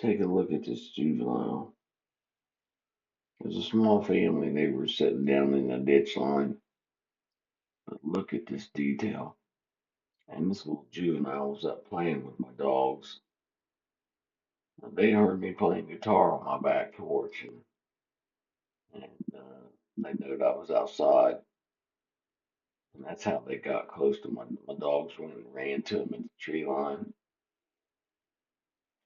Take a look at this juvenile. It was a small family. They were sitting down in a ditch line. But look at this detail. And this little juvenile was up playing with my dogs. They heard me playing guitar on my back porch, and they knew I was outside. And that's how they got close to my dogs went and ran to them at the tree line.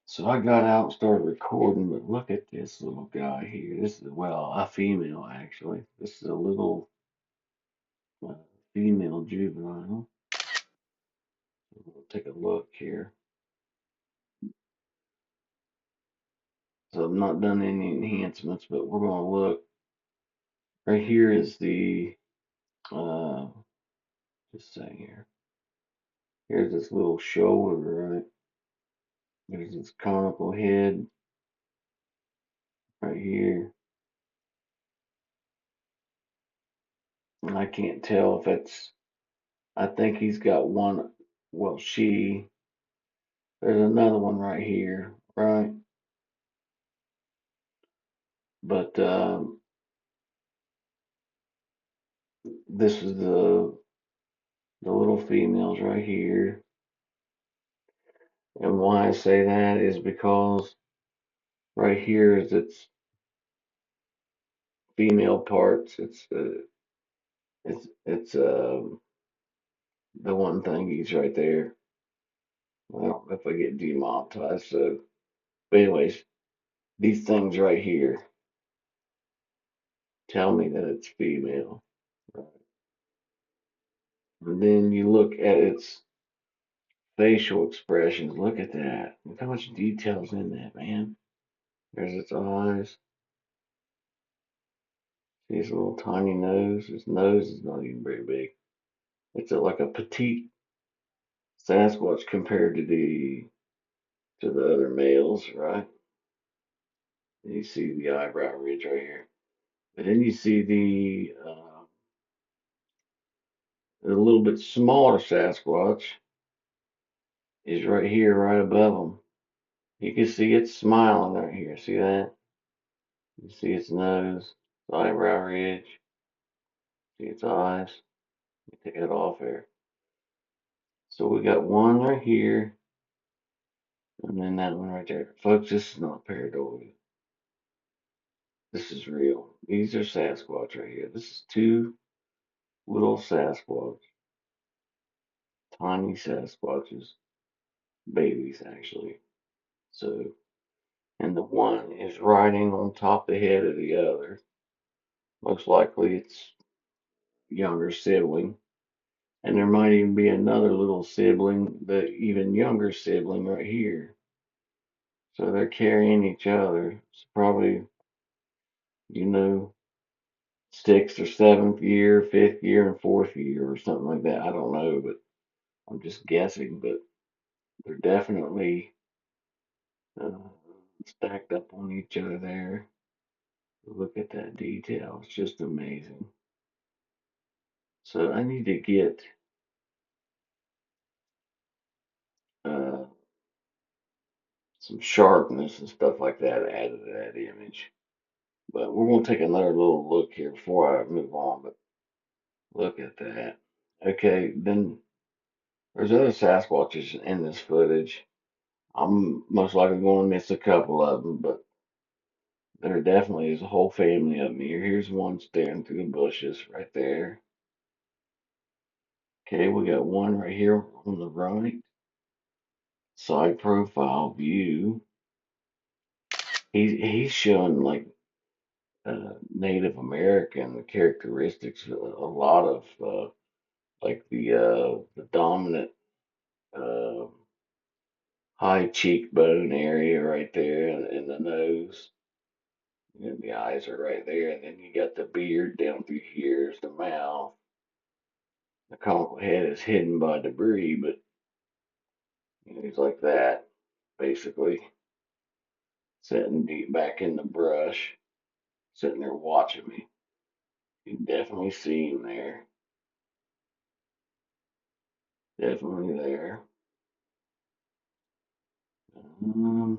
So I got out and started recording, but look at this little guy here. This is, well, a female actually. This is a little uh, female juvenile. We'll take a look here. So I've not done any enhancements, but we're going to look. Right here is the, uh, just saying here. Here's this little shoulder, right? There's this conical head right here. And I can't tell if it's, I think he's got one, well, there's another one right here, right? But this is the little females right here. And why I say that is because right here is its female parts. It's the one thing he's right there. I don't know if I get demonetized. So, but anyways, these things right here tell me that it's female. Right? And then you look at its facial expressions. Look at that. Look how much detail's in that, man. There's its eyes. See his little tiny nose. His nose is not even very big. It's like a petite Sasquatch compared to the other males, right? And you see the eyebrow ridge right here. But then you see the little bit smaller Sasquatch is right here, right above them. You can see it's smiling right here. See that? You see its nose, its eyebrow ridge, see its eyes. Take it off there. So we got one right here, and then that one right there. Folks, this is not pareidolia. This is real. These are Sasquatch right here. This is two little Sasquatch, tiny Sasquatches, babies actually. So, and the one is riding on top of the head of the other. Most likely it's younger sibling. And there might even be another little sibling, the even younger sibling right here. So they're carrying each other. It's probably, you know, sixth or seventh year, fifth year, and fourth year, or something like that. I don't know, but I'm just guessing. But they're definitely uh, stacked up on each other there. Look at that detail. It's just amazing. So I need to get uh, some sharpness and stuff like that added to that image. But we're going to take another little look here before I move on. But look at that. Okay, then there's other Sasquatches in this footage. I'm most likely going to miss a couple of them, but there definitely is a whole family of them here. Here's one staring through the bushes right there. Okay, we got one right here on the right side profile view. He's showing like Native American characteristics. A lot of like the dominant uh, high cheekbone area right there, and the nose. And the eyes are right there, and then you got the beard down through here. Is the mouth. The comical head is hidden by debris, but he's like that, basically, sitting deep back in the brush, sitting there watching me. You can definitely see him there. Definitely there. Um,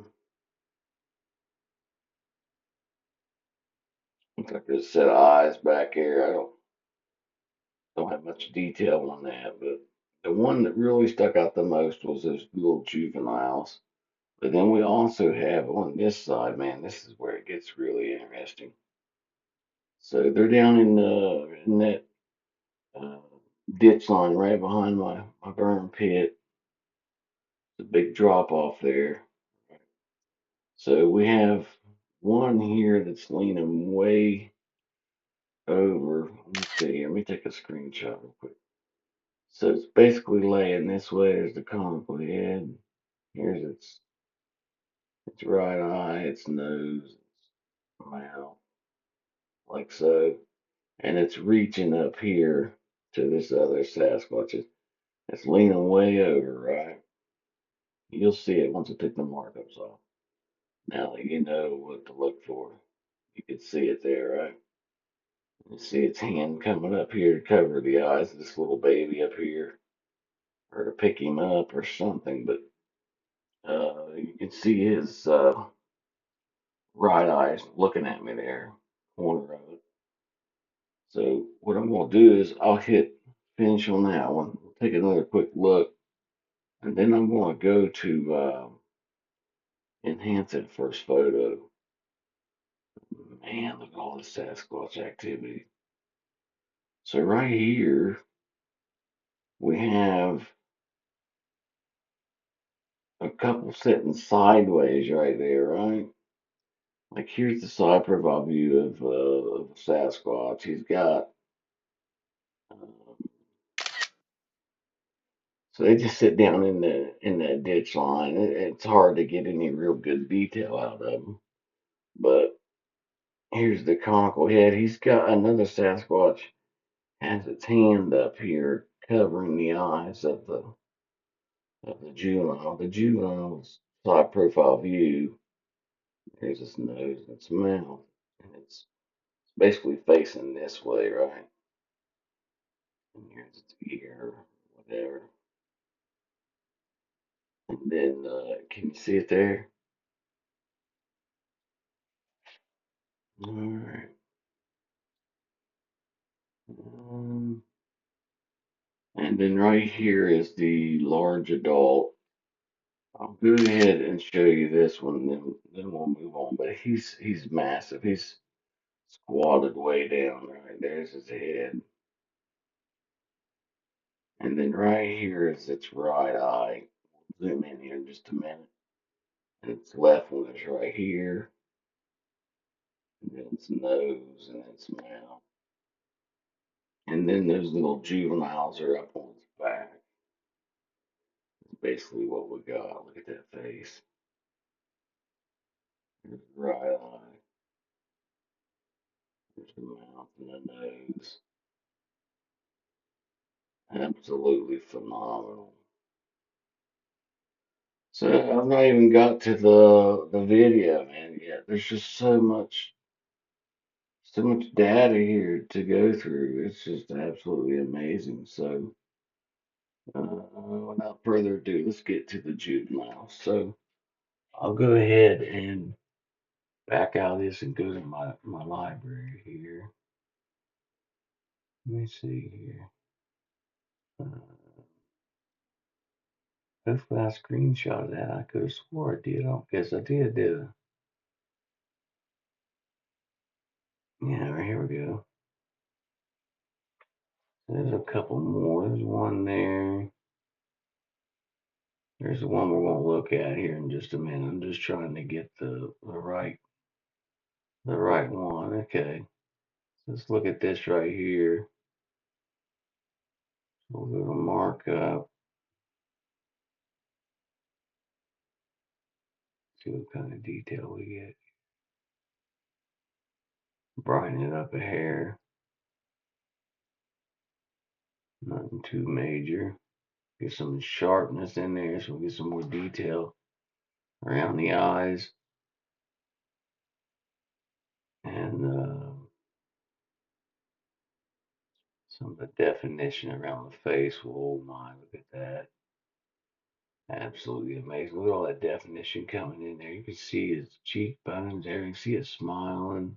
Looks like there's a set of eyes back here. I don't have much detail on that, but the one that really stuck out the most was those little juveniles. But then we also have on this side, man, this is where it gets really interesting. So they're down in that uh, ditch line right behind my burn pit. It's a big drop off there. So we have one here that's leaning way over. Let me see. Let me take a screenshot real quick. So it's basically laying this way. There's the conical head. Here's its right eye, its nose, its mouth, like so. And it's reaching up here to this other Sasquatch. It's leaning way over, right? You'll see it once I take the markups off. Now that you know what to look for, you can see it there, right? You see its hand coming up here to cover the eyes of this little baby up here, or to pick him up or something. But you can see his right eye looking at me there, corner of it. So what I'm gonna do is I'll hit finish on that one. Take another quick look, and then I'm gonna go to enhance that first photo. Man, look at all this Sasquatch activity. So right here we have a couple sitting sideways right there, right? Like here's the side profile view of Sasquatch. He's got so they just sit down in that ditch line. It's hard to get any real good detail out of them. But here's the conical head. He's got another Sasquatch has its hand up here covering the eyes of the juvenile. The juvenile's side profile view. There's its nose and its mouth, and it's basically facing this way, right? And here's its ear, whatever. And then, can you see it there? All right. Um, and then right here is the large adult. I'll go ahead and show you this one, then we'll move on. But he's massive. He's squatted way down. Right there's his head, and then right here is its right eye. Zoom in here in just a minute. And its left one is right here, and then its nose and its mouth. And then those little juveniles are up on its back. That's basically what we got. Look at that face. There's the right eye. There's the mouth and the nose. Absolutely phenomenal. So I've not even got to the video, man, yet. There's just so much data here to go through. It's just absolutely amazing. So without further ado, let's get to the juvenile. So I'll go ahead and back out of this and go to my library here. Let me see here. Uh, Hopefully I screenshot that. I could have swore I did. I don't guess I did, did I? Yeah, right, here we go. There's a couple more. There's one there. There's the one we're going to look at here in just a minute. I'm just trying to get the right one. Okay. Let's look at this right here. We'll go to markup. See what kind of detail we get. Brighten it up a hair. Nothing too major. Get some sharpness in there so we get some more detail around the eyes. And some of the definition around the face. Oh my, look at that. Absolutely amazing. Look at all that definition coming in there. You can see his cheekbones there. You can see it smiling.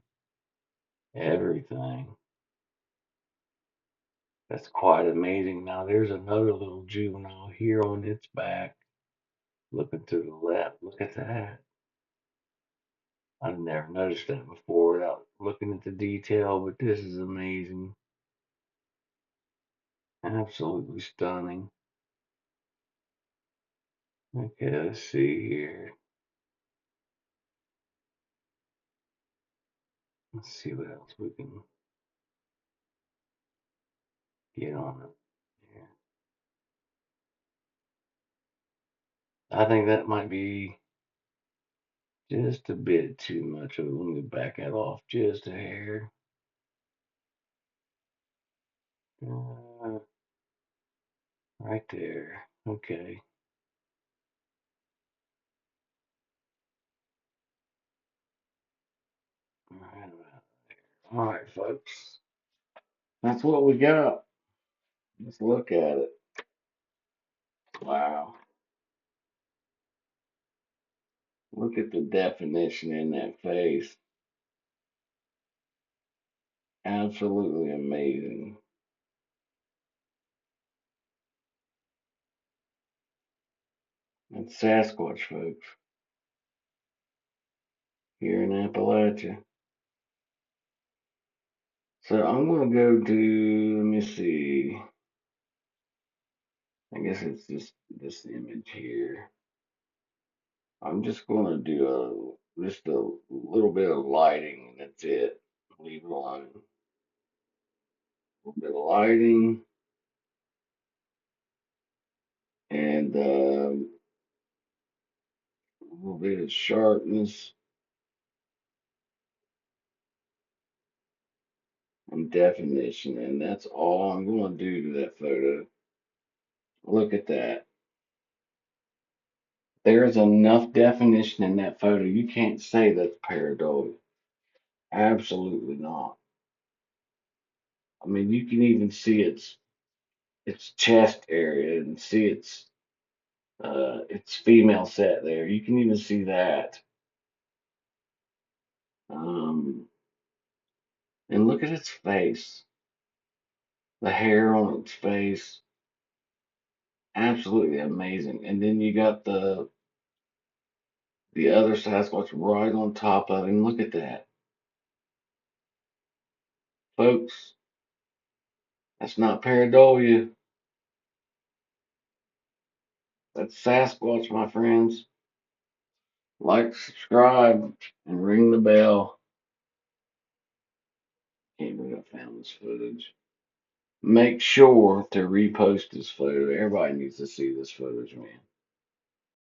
everything. That's quite amazing. Now there's another little juvenile here on its back, looking to the left. Look at that. I've never noticed that before without looking at the detail, but this is amazing. Absolutely stunning. Okay, let's see here. Let's see what else we can get on it. Yeah. I think that might be just a bit too much of it. Let me back it off just a hair. Uh, right there. Okay. Right about there. All right, folks. That's what we got. Let's look at it. Wow. Look at the definition in that face. Absolutely amazing. That's Sasquatch, folks, here in Appalachia. So I'm going to go to, let me see. I guess it's just this image here. I'm just going to do just a little bit of lighting, and that's it. Leave it alone. A little bit of lighting and a little bit of sharpness and definition, and that's all I'm going to do to that photo. Look at that. There is enough definition in that photo. You can't say that's pareidolia. Absolutely not. I mean, you can even see its chest area and see its female set there. You can even see that. Um, and look at its face, the hair on its face, absolutely amazing. And then you got the other Sasquatch right on top of him. Look at that, folks. That's not pareidolia. That's Sasquatch, my friends. Like, subscribe, and ring the bell. Can't believe I found this footage. Make sure to repost this photo. Everybody needs to see this footage, man.